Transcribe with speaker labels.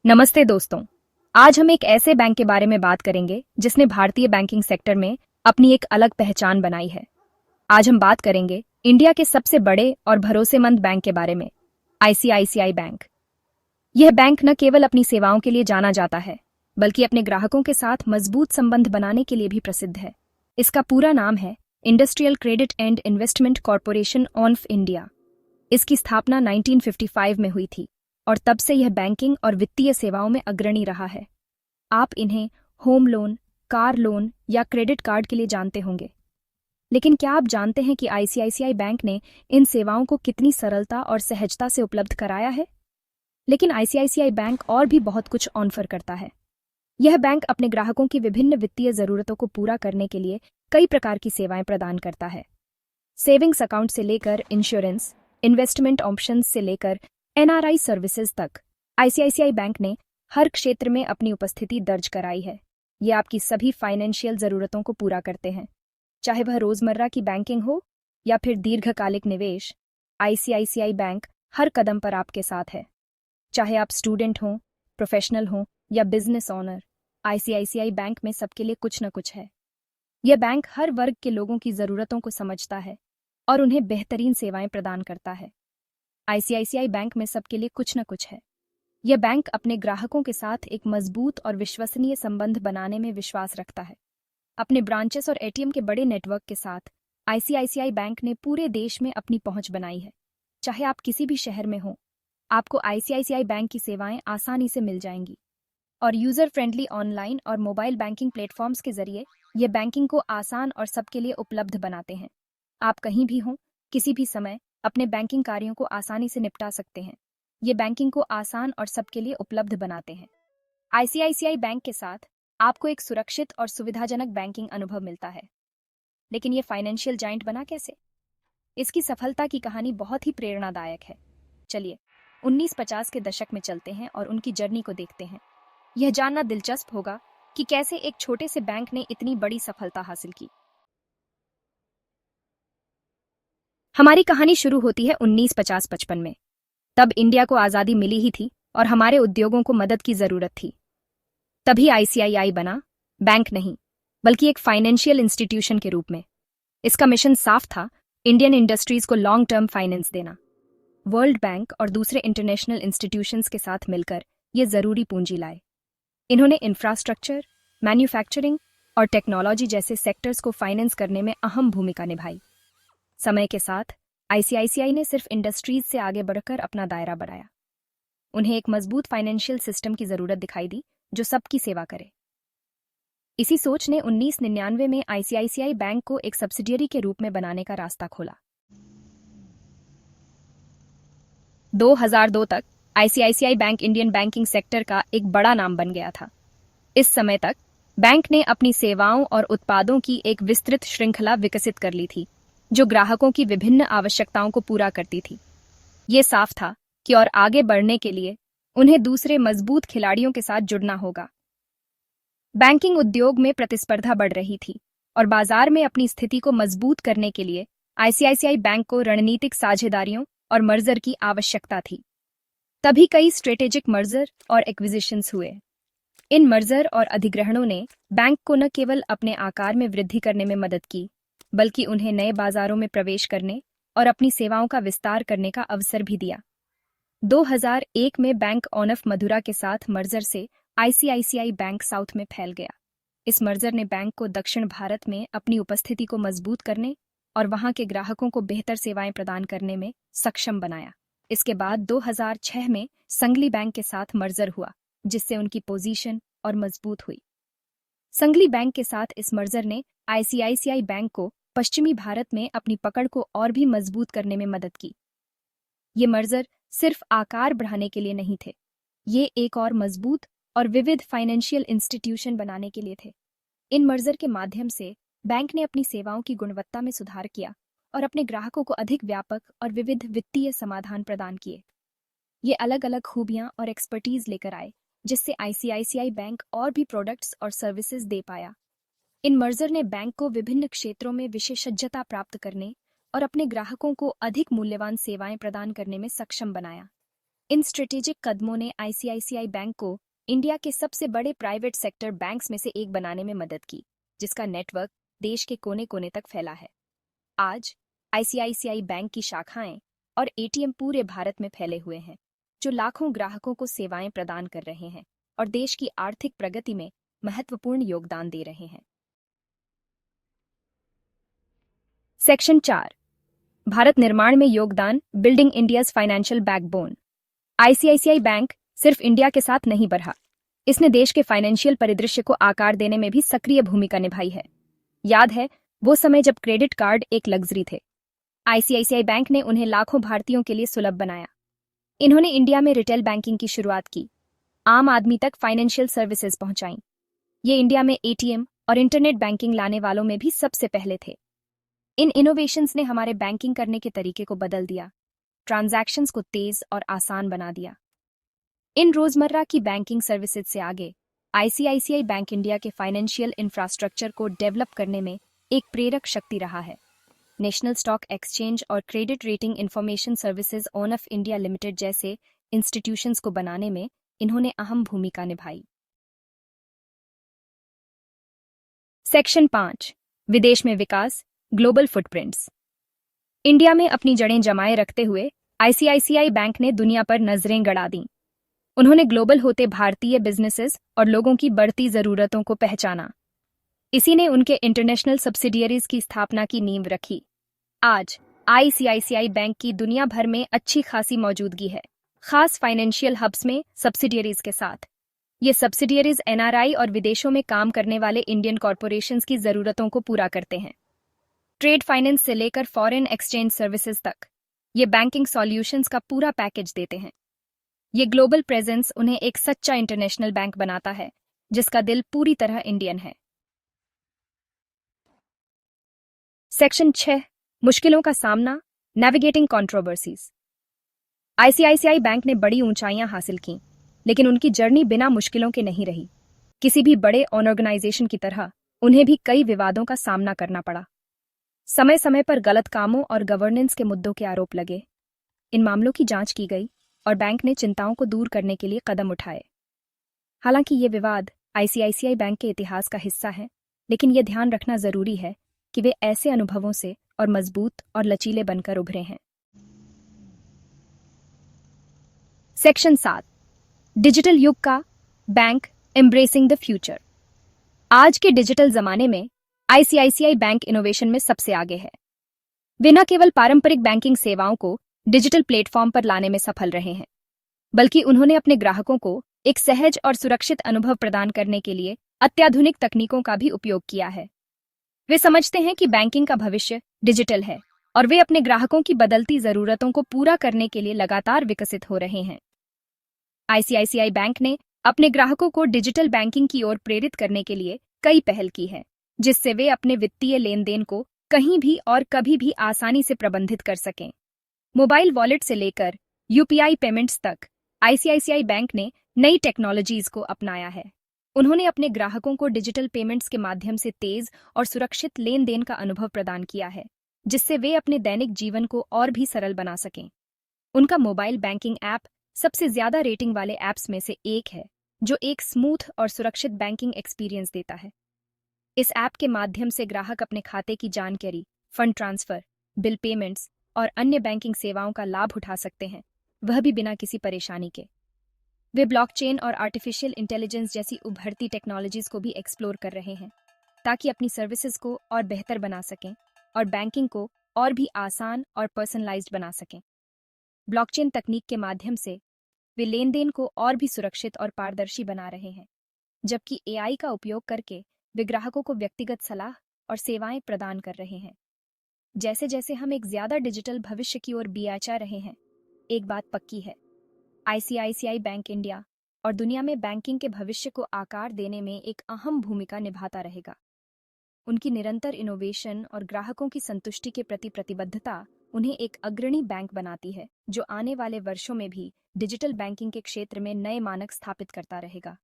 Speaker 1: नमस्ते दोस्तों। आज हम एक ऐसे बैंक के बारे में बात करेंगे जिसने भारतीय बैंकिंग सेक्टर में अपनी एक अलग पहचान बनाई है। आज हम बात करेंगे इंडिया के सबसे बड़े और भरोसेमंद बैंक के बारे में, आईसीआईसीआई बैंक। यह बैंक न केवल अपनी सेवाओं के लिए जाना जाता है, बल्कि अपने ग्राहकों के साथ मजबूत संबंध बनाने के लिए भी प्रसिद्ध है। इसका पूरा नाम है industrial credit and investment corporation of India. इसकी स्थापना 1955 में हुई थी और तब से यह बैंकिंग और वित्तीय सेवाओं में अग्रणी रहा है। आप इन्हें होम लोन, कार लोन या क्रेडिट कार्ड के लिए जानते होंगे, लेकिन क्या आप जानते हैं कि आईसीआईसीआई बैंक ने इन सेवाओं को कितनी सरलता और सहजता से उपलब्ध कराया है? लेकिन आईसीआईसीआई बैंक और भी बहुत कुछ ऑफर करता है। यह बैंक अपने ग्राहकों की विभिन्न वित्तीय जरूरतों को पूरा करने के लिए कई प्रकार की सेवाएं प्रदान करता है। सेविंग्स अकाउंट से लेकर इंश्योरेंस, इन्वेस्टमेंट ऑप्शंस से लेकर एनआरआई सर्विसेज तक, आईसीआईसीआई बैंक ने हर क्षेत्र में अपनी उपस्थिति दर्ज कराई है। ये आपकी सभी फाइनेंशियल जरूरतों को पूरा करते हैं, चाहे वह रोजमर्रा की बैंकिंग हो या फिर दीर्घकालिक निवेश। आईसीआईसीआई बैंक हर कदम पर आपके साथ है। चाहे आप स्टूडेंट हों, प्रोफेशनल हों या बिजनेस ओनर, आईसीआईसीआई बैंक में सबके लिए कुछ न कुछ है। यह बैंक हर वर्ग के लोगों की जरूरतों को समझता है और उन्हें बेहतरीन सेवाएं प्रदान करता है। आईसीआईसीआई बैंक में सबके लिए कुछ न कुछ है। यह बैंक अपने ग्राहकों के साथ एक मजबूत और विश्वसनीय संबंध बनाने में विश्वास रखता है। अपने ब्रांचेस और एटीएम के बड़े नेटवर्क के साथ आईसीआईसीआई बैंक ने पूरे देश में अपनी पहुंच बनाई है। चाहे आप किसी भी शहर में हों, आपको आईसीआईसीआई बैंक की सेवाएं आसानी से मिल जाएंगी। और यूजर फ्रेंडली ऑनलाइन और मोबाइल बैंकिंग प्लेटफॉर्म्स के जरिए ये बैंकिंग को आसान और सबके लिए उपलब्ध बनाते हैं। आप कहीं भी हों, किसी भी समय अपने बैंकिंग कार्यों को आसानी से निपटा सकते हैं। ये बैंकिंग को आसान और सबके लिए उपलब्ध बनाते हैं। आईसीआईसीआई बैंक के साथ आपको एक सुरक्षित और सुविधाजनक बैंकिंग अनुभव मिलता है। लेकिन ये फाइनेंशियल जाइंट बना कैसे? इसकी सफलता की कहानी बहुत ही प्रेरणादायक है। चलिए 1950 के दशक में चलते हैं और उनकी जर्नी को देखते हैं। यह जानना दिलचस्प होगा कि कैसे एक छोटे से बैंक ने इतनी बड़ी सफलता हासिल की। हमारी कहानी शुरू होती है 1950-55 में। तब इंडिया को आज़ादी मिली ही थी और हमारे उद्योगों को मदद की जरूरत थी। तभी आईसीआईसीआई बना, बैंक नहीं बल्कि एक फाइनेंशियल इंस्टीट्यूशन के रूप में। इसका मिशन साफ था, इंडियन इंडस्ट्रीज को लॉन्ग टर्म फाइनेंस देना। वर्ल्ड बैंक और दूसरे इंटरनेशनल इंस्टीट्यूशंस के साथ मिलकर ये जरूरी पूंजी लाए। इन्होंने इंफ्रास्ट्रक्चर, मैन्युफैक्चरिंग और टेक्नोलॉजी जैसे सेक्टर्स को फाइनेंस करने में अहम भूमिका निभाई। समय के साथ आईसीआईसीआई ने सिर्फ इंडस्ट्रीज से आगे बढ़कर अपना दायरा बढ़ाया। उन्हें एक मजबूत फाइनेंशियल सिस्टम की जरूरत दिखाई दी जो सबकी सेवा करे। इसी सोच ने 1999 में आईसीआईसीआई बैंक को एक सब्सिडियरी के रूप में बनाने का रास्ता खोला। 2002 तक ICICI bank Indian banking sector का एक बड़ा नाम बन गया था। इस समय तक बैंक ने अपनी सेवाओं और उत्पादों की एक विस्तृत श्रृंखला विकसित कर ली थी, जो ग्राहकों की विभिन्न आवश्यकताओं को पूरा करती थी। ये साफ था कि और आगे बढ़ने के लिए उन्हें दूसरे मजबूत खिलाड़ियों के साथ जुड़ना होगा। बैंकिंग उद्योग में प्रतिस्पर्धा बढ़ रही थी और बाजार में अपनी स्थिति को मजबूत करने के लिए आईसीआईसीआई बैंक को रणनीतिक साझेदारियों और मर्जर की आवश्यकता थी। तभी कई स्ट्रेटेजिक मर्जर और एक्विजिशंस हुए। इन मर्जर और अधिग्रहणों ने बैंक को न केवल अपने आकार में वृद्धि करने में मदद की, बल्कि उन्हें नए बाजारों में प्रवेश करने और अपनी सेवाओं का विस्तार करने का अवसर भी दिया। 2001 में बैंक ऑफ मधुरा के साथ मर्जर से आईसीआईसीआई बैंक साउथ में फैल गया। इस मर्जर ने बैंक को दक्षिण भारत में अपनी उपस्थिति को मजबूत करने और वहां के ग्राहकों को बेहतर सेवाएं प्रदान करने में सक्षम बनाया। इसके बाद 2006 में संगली बैंक के साथ मर्जर हुआ, जिससे उनकी पोजीशन और मजबूत हुई। संगली बैंक के साथ इस मर्जर ने आईसीआईसीआई बैंक को पश्चिमी भारत में अपनी पकड़ को और भी मजबूत करने में मदद की। ये मर्जर सिर्फ आकार बढ़ाने के लिए नहीं थे, ये एक और मजबूत और विविध फाइनेंशियल इंस्टीट्यूशन बनाने के लिए थे। इन मर्जर के माध्यम से बैंक ने अपनी सेवाओं की गुणवत्ता में सुधार किया और अपने ग्राहकों को अधिक व्यापक और विविध वित्तीय समाधान प्रदान किए। ये अलग अलग खूबियां और एक्सपर्टीज लेकर आए, जिससे आईसीआईसीआई बैंक और भी प्रोडक्ट्स और सर्विसेज दे पाया। इन मर्जर ने बैंक को विभिन्न क्षेत्रों में विशेषज्ञता प्राप्त करने और अपने ग्राहकों को अधिक मूल्यवान सेवाएं प्रदान करने में सक्षम बनाया। इन स्ट्रेटेजिक कदमों ने आईसीआईसीआई बैंक को इंडिया के सबसे बड़े प्राइवेट सेक्टर बैंक्स में से एक बनाने में मदद की, जिसका नेटवर्क देश के कोने कोने तक फैला है। आज आईसीआईसीआई बैंक की शाखाएं और एटीएम पूरे भारत में फैले हुए हैं, जो लाखों ग्राहकों को सेवाएं प्रदान कर रहे हैं और देश की आर्थिक प्रगति में महत्वपूर्ण योगदान दे रहे हैं। सेक्शन 4, भारत निर्माण में योगदान, building India's financial backbone. ICICI bank सिर्फ इंडिया के साथ नहीं बढ़ा, इसने देश के फाइनेंशियल परिदृश्य को आकार देने में भी सक्रिय भूमिका निभाई है। याद है वो समय जब क्रेडिट कार्ड एक लग्जरी थे? आईसीआईसीआई बैंक ने उन्हें लाखों भारतीयों के लिए सुलभ बनाया। इन्होंने इंडिया में रिटेल बैंकिंग की शुरुआत की, आम आदमी तक फाइनेंशियल सर्विसेज पहुंचाई। ये इंडिया में एटीएम और इंटरनेट बैंकिंग लाने वालों में भी सबसे पहले थे। इन इनोवेशंस ने हमारे बैंकिंग करने के तरीके को बदल दिया, ट्रांजैक्शंस को तेज और आसान बना दिया। इन रोजमर्रा की बैंकिंग सर्विसेज से आगे आईसीआईसीआई बैंक इंडिया के फाइनेंशियल इंफ्रास्ट्रक्चर को डेवलप करने में एक प्रेरक शक्ति रहा है। नेशनल स्टॉक एक्सचेंज और credit rating information services of India limited जैसे इंस्टीट्यूशंस को बनाने में इन्होंने अहम भूमिका निभाई। सेक्शन 5, विदेश में विकास, ग्लोबल फुटप्रिंट्स। इंडिया में अपनी जड़ें जमाए रखते हुए आईसीआईसीआई बैंक ने दुनिया पर नजरें गड़ा दी। उन्होंने ग्लोबल होते भारतीय बिजनेसेस और लोगों की बढ़ती जरूरतों को पहचाना। इसी ने उनके इंटरनेशनल सब्सिडियरीज की स्थापना की नींव रखी। आज आईसीआईसीआई बैंक की दुनिया भर में अच्छी खासी मौजूदगी है, खास फाइनेंशियल हब्स में सब्सिडियरीज के साथ। ये सब्सिडियरीज एनआरआई और विदेशों में काम करने वाले इंडियन कॉरपोरेशंस की जरूरतों को पूरा करते हैं। ट्रेड फाइनेंस से लेकर फॉरेन एक्सचेंज सर्विसेज तक ये बैंकिंग सॉल्यूशंस का पूरा पैकेज देते हैं। ये ग्लोबल प्रेजेंस उन्हें एक सच्चा इंटरनेशनल बैंक बनाता है, जिसका दिल पूरी तरह इंडियन है। सेक्शन 6, मुश्किलों का सामना, नेविगेटिंग कंट्रोवर्सीज। आईसीआईसीआई बैंक ने बड़ी ऊंचाइयां हासिल की, लेकिन उनकी जर्नी बिना मुश्किलों के नहीं रही। किसी भी बड़े ऑर्गेनाइजेशन की तरह उन्हें भी कई विवादों का सामना करना पड़ा। समय समय पर गलत कामों और गवर्नेंस के मुद्दों के आरोप लगे। इन मामलों की जांच की गई और बैंक ने चिंताओं को दूर करने के लिए कदम उठाए। हालांकि ये विवाद आईसीआईसीआई बैंक के इतिहास का हिस्सा है, लेकिन यह ध्यान रखना जरूरी है कि वे ऐसे अनुभवों से और मजबूत और लचीले बनकर उभरे हैं। सेक्शन 7, डिजिटल युग का बैंक, एम्ब्रेसिंग द फ्यूचर। आज के डिजिटल जमाने में आईसीआईसीआई बैंक इनोवेशन में सबसे आगे है। वे न केवल पारंपरिक बैंकिंग सेवाओं को डिजिटल प्लेटफॉर्म पर लाने में सफल रहे हैं, बल्कि उन्होंने अपने ग्राहकों को एक सहज और सुरक्षित अनुभव प्रदान करने के लिए अत्याधुनिक तकनीकों का भी उपयोग किया है। वे समझते हैं कि बैंकिंग का भविष्य डिजिटल है और वे अपने ग्राहकों की बदलती जरूरतों को पूरा करने के लिए लगातार विकसित हो रहे हैं। आईसीआईसीआई बैंक ने अपने ग्राहकों को डिजिटल बैंकिंग की ओर प्रेरित करने के लिए कई पहल की है, जिससे वे अपने वित्तीय लेन देन को कहीं भी और कभी भी आसानी से प्रबंधित कर सकें। मोबाइल वॉलेट से लेकर यूपीआई पेमेंट्स तक आईसीआईसीआई बैंक ने नई टेक्नोलॉजीज को अपनाया है। उन्होंने अपने ग्राहकों को डिजिटल पेमेंट्स के माध्यम से तेज और सुरक्षित लेन देन का अनुभव प्रदान किया है, जिससे वे अपने दैनिक जीवन को और भी सरल बना सकें। उनका मोबाइल बैंकिंग ऐप सबसे ज्यादा रेटिंग वाले ऐप्स में से एक है, जो एक स्मूथ और सुरक्षित बैंकिंग एक्सपीरियंस देता है। इस ऐप के माध्यम से ग्राहक अपने खाते की जानकारी, फंड ट्रांसफर, बिल पेमेंट्स और अन्य बैंकिंग सेवाओं का लाभ उठा सकते हैं, वह भी बिना किसी परेशानी के। वे ब्लॉकचेन और आर्टिफिशियल इंटेलिजेंस जैसी उभरती टेक्नोलॉजीज को भी एक्सप्लोर कर रहे हैं, ताकि अपनी सर्विसेज को और बेहतर बना सकें और बैंकिंग को और भी आसान और पर्सनलाइज्ड बना सकें। ब्लॉकचेन तकनीक के माध्यम से वे लेन देन को और भी सुरक्षित और पारदर्शी बना रहे हैं, जबकि एआई का उपयोग करके वे ग्राहकों को व्यक्तिगत सलाह और सेवाएं प्रदान कर रहे हैं। जैसे जैसे हम एक ज्यादा डिजिटल भविष्य की ओर बियाचा रहे हैं, एक बात पक्की है, आईसीआईसीआई बैंक इंडिया और दुनिया में बैंकिंग के भविष्य को आकार देने में एक अहम भूमिका निभाता रहेगा। उनकी निरंतर इनोवेशन और ग्राहकों की संतुष्टि के प्रति प्रतिबद्धता उन्हें एक अग्रणी बैंक बनाती है, जो आने वाले वर्षों में भी डिजिटल बैंकिंग के क्षेत्र में नए मानक स्थापित करता रहेगा।